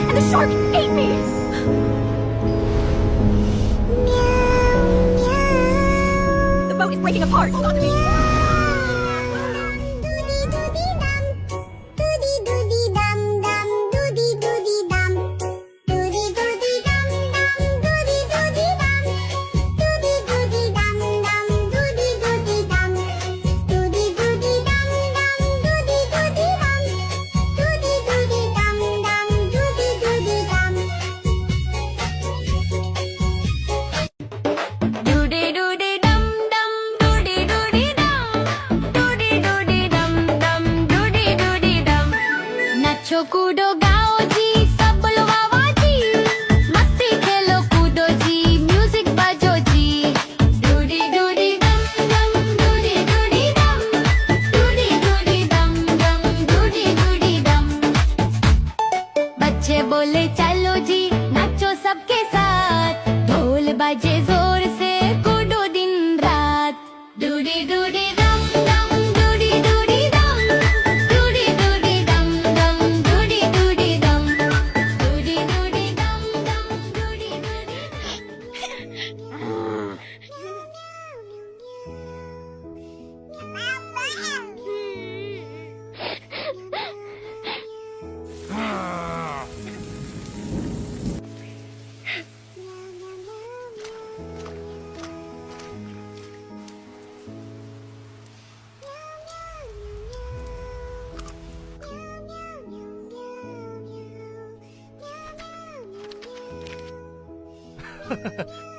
and the shark ate me! The boat is breaking apart! Hold on to me! नाचो कूदो गाओ जी सब बोलो वाह वाह जी मस्ती खेलो कूदो जी म्यूजिक बजो जी डूडी डूडी दम दम डूडी डूडी दम डूडी डूडी दम दम डूडी डूडी दम बच्चे बोले चलो जी नाचो सबके साथ ढोल बजे जोर से कूदो दिन रात डूडी डूडी दम दम डूडी डूडी दम डूडी डूडी दम दम डूडी डूडी दम डूडी डूडी दम दम डूडी डूडी Ha ha ha.